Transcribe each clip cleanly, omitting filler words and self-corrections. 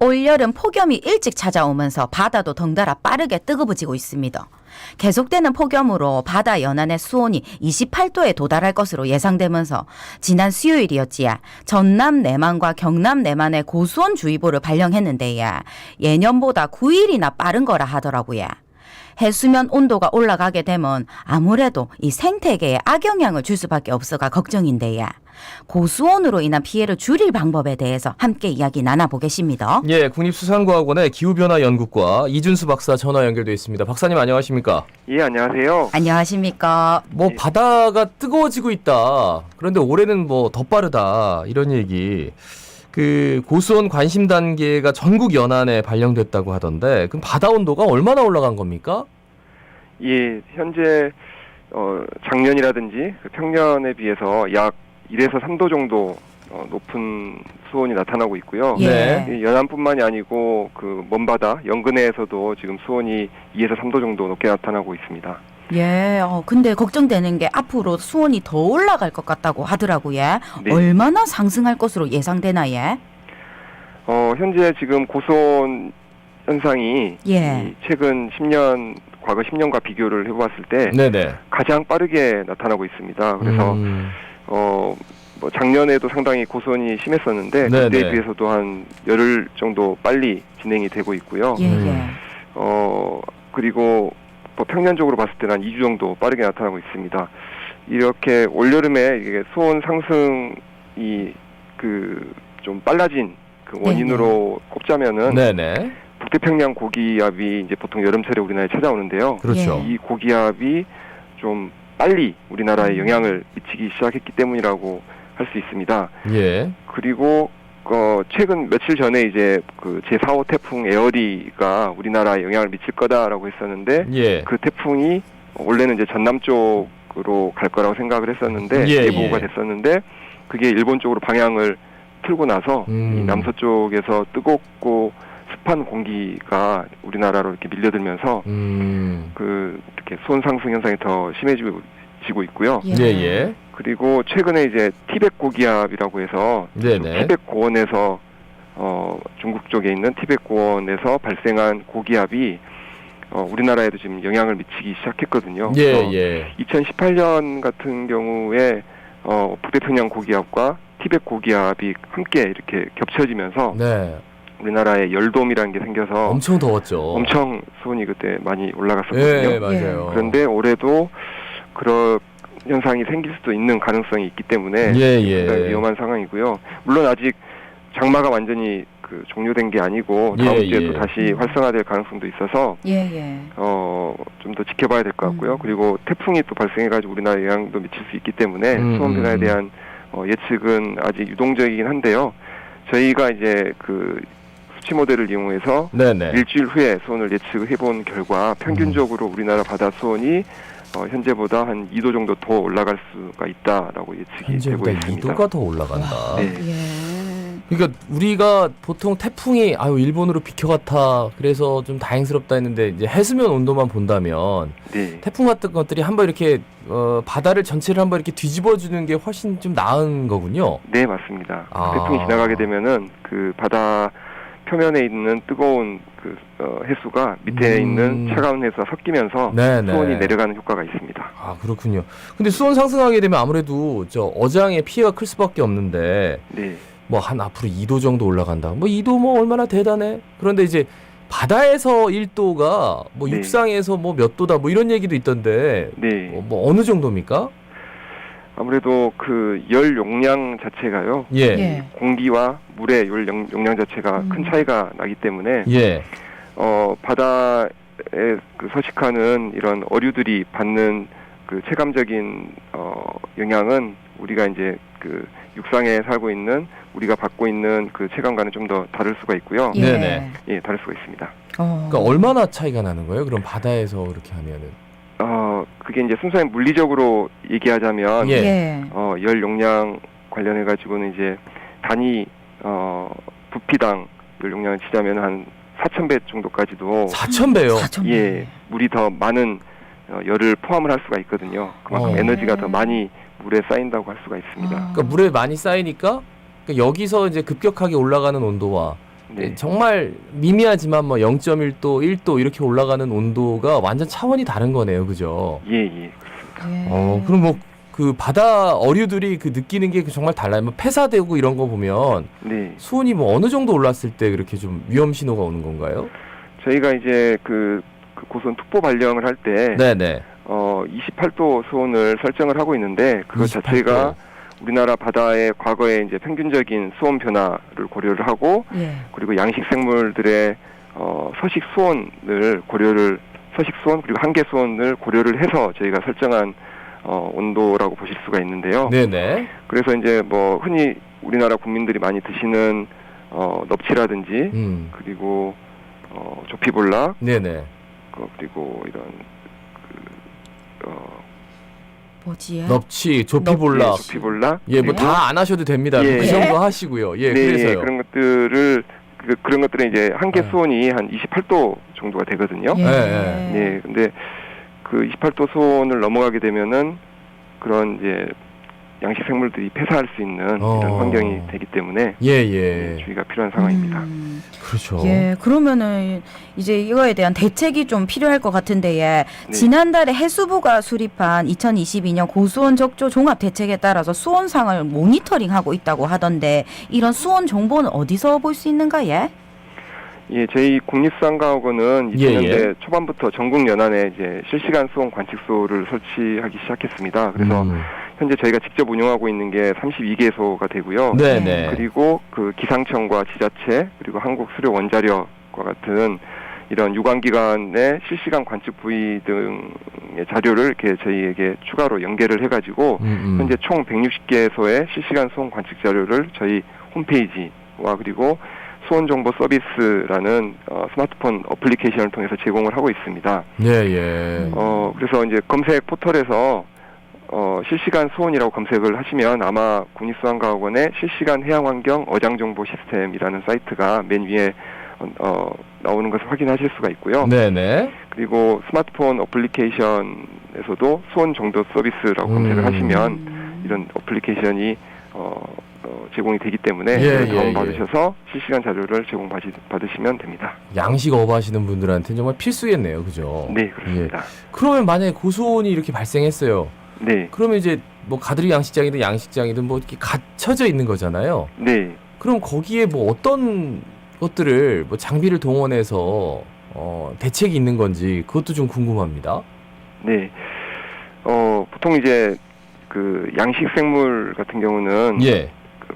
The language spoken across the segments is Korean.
올여름 폭염이 일찍 찾아오면서 바다도 덩달아 빠르게 뜨거워지고 있습니다. 계속되는 폭염으로 바다 연안의 수온이 28도에 도달할 것으로 예상되면서 지난 수요일이었지야 전남 내만과 경남 내만에 고수온 주의보를 발령했는데야 예년보다 9일이나 빠른 거라 하더라고요. 해수면 온도가 올라가게 되면 아무래도 이 생태계에 악영향을 줄 수밖에 없어가 걱정인데요. 고수온으로 인한 피해를 줄일 방법에 대해서 함께 이야기 나눠보겠습니다. 예, 국립수산과학원의 기후변화연구과 이준수 박사 전화 연결돼 있습니다. 박사님 안녕하십니까? 예, 안녕하세요. 안녕하십니까? 뭐 바다가 뜨거워지고 있다. 그런데 올해는 뭐 더 빠르다. 이런 얘기. 그 고수온 관심 단계가 전국 연안에 발령됐다고 하던데 그럼 바다 온도가 얼마나 올라간 겁니까? 예, 현재 작년이라든지 그 평년에 비해서 약 1에서 3도 정도 높은 수온이 나타나고 있고요. 예. 이 연안뿐만이 아니고 그 먼바다 연근해에서도 지금 수온이 2에서 3도 정도 높게 나타나고 있습니다. 예, 근데 걱정되는 게 앞으로 수온이 더 올라갈 것 같다고 하더라고요. 네. 얼마나 상승할 것으로 예상되나요? 현재 지금 고수온 현상이 예. 이 최근 10년, 과거 10년과 비교를 해보았을 때 네네. 가장 빠르게 나타나고 있습니다. 그래서 뭐 작년에도 상당히 고수온이 심했었는데 네네. 그때에 비해서도 한 열흘 정도 빨리 진행이 되고 있고요. 예, 예. 그리고 뭐 평년적으로 봤을 때는 한 2주 정도 빠르게 나타나고 있습니다. 이렇게 올여름에 이게 수온 상승이 그 좀 빨라진 그 원인으로 꼽자면은 네네. 북태평양 고기압이 이제 보통 여름철에 우리나라에 찾아오는데요. 그렇죠. 이 고기압이 좀 빨리 우리나라에 영향을 미치기 시작했기 때문이라고 할 수 있습니다. 예. 그리고 최근 며칠 전에 이제 그 제4호 태풍 에어리가 우리나라에 영향을 미칠 거다라고 했었는데 예. 그 태풍이 원래는 이제 전남 쪽으로 갈 거라고 생각을 했었는데 예, 예보가 예. 됐었는데 그게 일본 쪽으로 방향을 틀고 나서 이 남서쪽에서 뜨겁고 습한 공기가 우리나라로 이렇게 밀려들면서 그 이렇게 수온 상승 현상이 더 심해지고 있고요. 예, 예. 그리고 최근에 이제 티벳 고기압이라고 해서 네네. 티벳 고원에서 중국 쪽에 있는 티벳 고원에서 발생한 고기압이 우리나라에도 지금 영향을 미치기 시작했거든요. 예, 그래서 예. 2018년 같은 경우에 북태평양 고기압과 티벳 고기압이 함께 이렇게 겹쳐지면서 네. 우리나라에 열돔이라는 게 생겨서 엄청 더웠죠. 엄청 수온이 그때 많이 올라갔었거든요. 예, 맞아요. 그런데 올해도 그런 현상이 생길 수도 있는 가능성이 있기 때문에 예, 예. 상당히 위험한 상황이고요. 물론 아직 장마가 완전히 그 종료된 게 아니고 다음 예, 주에 예. 또 다시 활성화될 가능성도 있어서 예, 예. 좀 더 지켜봐야 될 것 같고요. 그리고 태풍이 또 발생해가지고 우리나라에 영향도 미칠 수 있기 때문에 수온 변화에 대한 예측은 아직 유동적이긴 한데요. 저희가 이제 그 수치 모델을 이용해서 네네. 일주일 후에 수온을 예측해본 결과 평균적으로 우리나라 바다 수온이 현재보다 한 2도 정도 더 올라갈 수가 있다라고 예측이 되고 현재보다 있습니다. 2도가 더 올라간다. 네. 예. 그러니까 우리가 보통 태풍이 일본으로 비켜갔다 그래서 좀 다행스럽다 했는데 이제 해수면 온도만 본다면 네. 태풍 같은 것들이 한번 이렇게 바다를 전체를 한번 이렇게 뒤집어주는 게 훨씬 좀 나은 거군요. 네, 맞습니다. 아. 태풍이 지나가게 되면은 그 바다 표면에 있는 뜨거운 그 해수가 밑에 있는 차가운 해수와 섞이면서 네네. 수온이 내려가는 효과가 있습니다. 아, 그렇군요. 근데 수온 상승하게 되면 아무래도 어장에 피해가 클 수밖에 없는데 네. 뭐 한 앞으로 2도 정도 올라간다. 뭐 2도 뭐 얼마나 대단해. 그런데 이제 바다에서 1도가 뭐 네. 육상에서 뭐 몇 도다 뭐 이런 얘기도 있던데 네. 뭐 어느 정도입니까? 아무래도 그 열 용량 자체가요. 예. 예. 공기와 물의 열 용량 자체가 큰 차이가 나기 때문에 예. 바다에 그 서식하는 이런 어류들이 받는 그 체감적인 영향은 우리가 이제 그 육상에 살고 있는 우리가 받고 있는 그 체감과는 좀 더 다를 수가 있고요. 예. 네네. 예, 다를 수가 있습니다. 그러니까 얼마나 차이가 나는 거예요? 그럼 바다에서 그렇게 하면은. 그게 이제 순수히 물리적으로 얘기하자면 예. 예. 열 용량 관련해 가지고는 이제 단위 부피당 열 용량을 치자면 한 4,000배 정도까지도 4,000배요? 예, 물이 더 많은 열을 포함을 할 수가 있거든요. 그만큼 에너지가 더 많이 물에 쌓인다고 할 수가 있습니다. 그러니까 물에 많이 쌓이니까 그러니까 여기서 이제 급격하게 올라가는 온도와 네. 정말 미미하지만 뭐 0.1도, 1도 이렇게 올라가는 온도가 완전 차원이 다른 거네요, 그죠? 예. 예. 그럼 뭐 그 바다 어류들이 그 느끼는 게 정말 달라요. 뭐 폐사되고 이런 거 보면 네. 수온이 뭐 어느 정도 올랐을 때 그렇게 좀 위험 신호가 오는 건가요? 저희가 이제 그 고수온 특보 발령을 할 때 네네. 28도 수온을 설정을 하고 있는데 그것 28도. 자체가 우리나라 바다의 과거의 이제 평균적인 수온 변화를 고려를 하고 예. 그리고 양식 생물들의 서식 수온을 서식 수온 그리고 한계 수온을 고려를 해서 저희가 설정한 온도라고 보실 수가 있는데요. 네네. 그래서 이제 뭐 흔히 우리나라 국민들이 많이 드시는 넙치라든지 그리고 조피볼락 네네. 그리고 이런 뭐지? 넙치, 조피볼락. 조피볼락 예, 뭐 그리고 다 안 하셔도 됩니다. 예. 그 정도 하시고요. 예, 네, 그래서요. 그런 것들을 그런 것들은 이제 한계 네. 수온이 한 28도 정도가 되거든요. 예. 네, 근데 그 28도 수온을 넘어가게 되면은 그런 이제 양식 생물들이 폐사할 수 있는 이런 환경이 되기 때문에 예. 주의가 필요한 상황입니다. 그렇죠. 예, 그러면은 이제 이거에 대한 대책이 좀 필요할 것 같은데, 예. 네. 지난달에 해수부가 수립한 2022년 고수온 적조 종합 대책에 따라서 수온상을 모니터링하고 있다고 하던데, 이런 수온 정보는 어디서 볼 수 있는가, 예? 예, 저희 국립수산과학원은 예, 2000년대 초반부터 전국 연안에 이제 실시간 수온 관측소를 설치하기 시작했습니다. 그래서 현재 저희가 직접 운영하고 있는 게 32개소가 되고요. 네네. 그리고 그 기상청과 지자체 그리고 한국수료원자력과 같은 이런 유관기관의 실시간 관측 부위 등의 자료를 이렇게 저희에게 추가로 연계를 해가지고 현재 총 160개소의 실시간 수온 관측 자료를 저희 홈페이지와 그리고 수온정보 서비스라는 스마트폰 어플리케이션을 통해서 제공을 하고 있습니다. 예. 그래서 이제 검색 포털에서 실시간 수온이라고 검색을 하시면 아마 국립수산과학원의 실시간 해양환경 어장정보 시스템이라는 사이트가 맨 위에 나오는 것을 확인하실 수가 있고요. 네네. 그리고 스마트폰 어플리케이션에서도 수온 정도 서비스라고 검색을 하시면 이런 어플리케이션이 제공이 되기 때문에 다운받으셔서 실시간 자료를 제공받으시면 됩니다. 양식 업 하시는 분들한테는 정말 필수겠네요. 그죠? 네, 그렇습니다. 예. 그러면 만약에 고수온이 이렇게 발생했어요. 네. 그러면 이제 뭐 가두리 양식장이든 양식장이든 뭐 이렇게 갇혀져 있는 거잖아요. 네. 그럼 거기에 뭐 어떤 것들을 뭐 장비를 동원해서 대책이 있는 건지 그것도 좀 궁금합니다. 네. 보통 이제 그 양식 생물 같은 경우는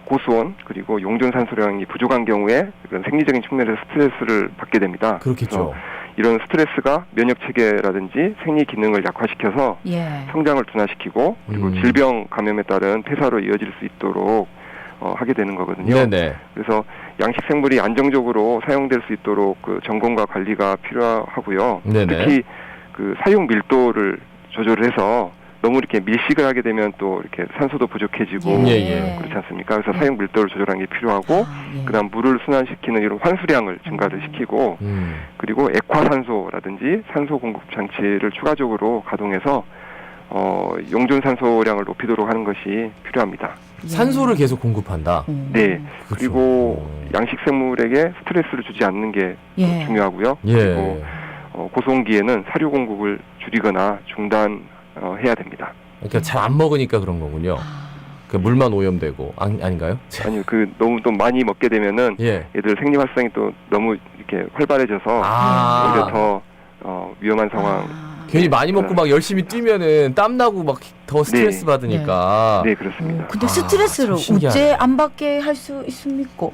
고수온 그리고 용존 산소량이 부족한 경우에 그런 생리적인 측면에서 스트레스를 받게 됩니다. 그렇겠죠. 이런 스트레스가 면역 체계라든지 생리 기능을 약화시켜서 성장을 둔화시키고 그리고 질병 감염에 따른 폐사로 이어질 수 있도록 하게 되는 거거든요. 네네. 그래서 양식 생물이 안정적으로 사용될 수 있도록 그 점검과 관리가 필요하고요. 네네. 특히 그 사용 밀도를 조절해서 너무 이렇게 밀식을 하게 되면 또 이렇게 산소도 부족해지고 그렇지 않습니까? 그래서 사용 밀도를 조절하는 게 필요하고 그다음 물을 순환시키는 이런 환수량을 증가를 시키고 그리고 액화산소라든지 산소 공급 장치를 추가적으로 가동해서 용존 산소량을 높이도록 하는 것이 필요합니다. 산소를 계속 공급한다. 네. 그렇죠. 그리고 양식 생물에게 스트레스를 주지 않는 게 중요하고요. 그리고 고수온기에는 사료 공급을 줄이거나 중단해야 됩니다. 그러니까 잘 안 먹으니까 그런 거군요. 그 물만 오염되고 아닌가요? 아니요, 그 너무 또 많이 먹게 되면은 얘들 생리 활성이 또 너무 이렇게 활발해져서 오히려 더 위험한 상황. 괜히 많이 먹고 막 열심히 뛰면은 땀 나고 막 더 스트레스 받으니까. 네, 그렇습니다. 근데 스트레스를 어째 안 받게 할 수 있습니까?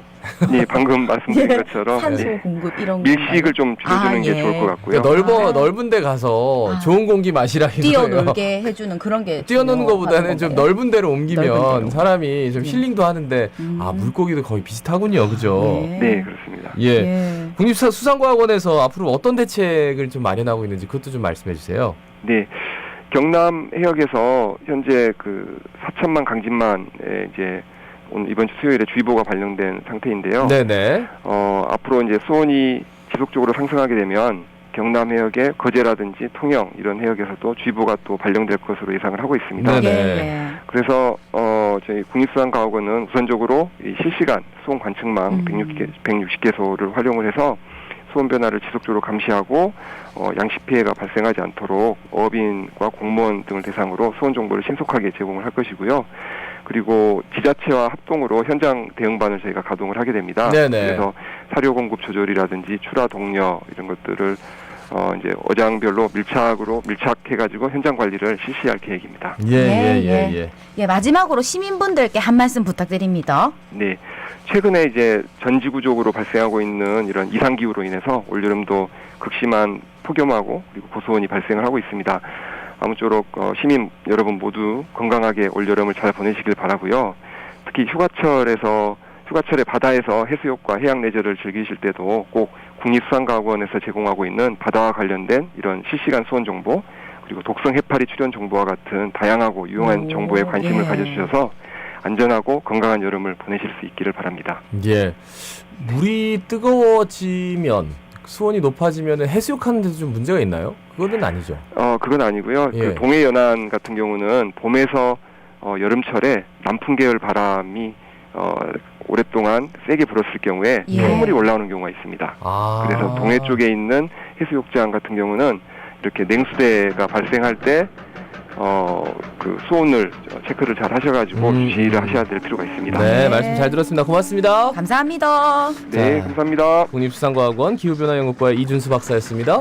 네, 방금 말씀드린 것처럼 산소 공급 이런 밀식을 좀 줄여주는 게 좋을 것 같고요. 그러니까 넓은 데 가서 좋은 공기 마시라기도 뛰어놀게 해주는 그런 게 뛰어노는 것보다는 좀 넓은 데로 옮기면 넓은 데로. 사람이 좀 힐링도 하는데 물고기도 거의 비슷하군요, 그죠? 네, 그렇습니다. 국립수산과학원에서 앞으로 어떤 대책을 좀 마련하고 있는지 그것도 좀 말씀해 주세요. 네. 경남 해역에서 현재 그 4천만 강진만에 이제 오늘 이번 주 수요일에 주의보가 발령된 상태인데요. 네네. 앞으로 이제 수온이 지속적으로 상승하게 되면 경남 해역의 거제라든지 통영 이런 해역에서도 주의보가 또 발령될 것으로 예상을 하고 있습니다. 네네. 그래서 저희 국립수산과학원은 우선적으로 이 실시간 수온 관측망 160개소를 활용을 해서 수온 변화를 지속적으로 감시하고 양식 피해가 발생하지 않도록 어업인과 공무원 등을 대상으로 수온 정보를 신속하게 제공을 할 것이고요. 그리고 지자체와 합동으로 현장 대응반을 저희가 가동을 하게 됩니다. 네네. 그래서 사료 공급 조절이라든지 출하 독려 이런 것들을 이제 어장별로 밀착해가지고 현장 관리를 실시할 계획입니다. 예, 마지막으로 시민분들께 한 말씀 부탁드립니다. 네. 최근에 이제 전지구적으로 발생하고 있는 이런 이상기후로 인해서 올여름도 극심한 폭염하고 그리고 고수온이 발생을 하고 있습니다. 아무쪼록 시민 여러분 모두 건강하게 올여름을 잘 보내시길 바라고요. 특히 휴가철에 바다에서 해수욕과 해양 레저를 즐기실 때도 꼭 국립수산과학원에서 제공하고 있는 바다와 관련된 이런 실시간 수온 정보 그리고 독성 해파리 출현 정보와 같은 다양하고 유용한 정보에 관심을 가져주셔서 안전하고 건강한 여름을 보내실 수 있기를 바랍니다. 예. 물이 뜨거워지면 수온이 높아지면 해수욕하는 데도 좀 문제가 있나요? 그거는 아니죠. 그건 아니고요. 예. 그 동해 연안 같은 경우는 봄에서 여름철에 남풍 계열 바람이 오랫동안 세게 불었을 경우에 수돗물이 올라오는 경우가 있습니다. 그래서 동해 쪽에 있는 해수욕장 같은 경우는 이렇게 냉수대가 발생할 때 그 수온을 체크를 잘 하셔가지고 주시를 하셔야 될 필요가 있습니다. 네, 말씀 잘 들었습니다. 고맙습니다. 감사합니다. 네, 자, 감사합니다. 국립수산과학원 기후변화연구과의 이준수 박사였습니다.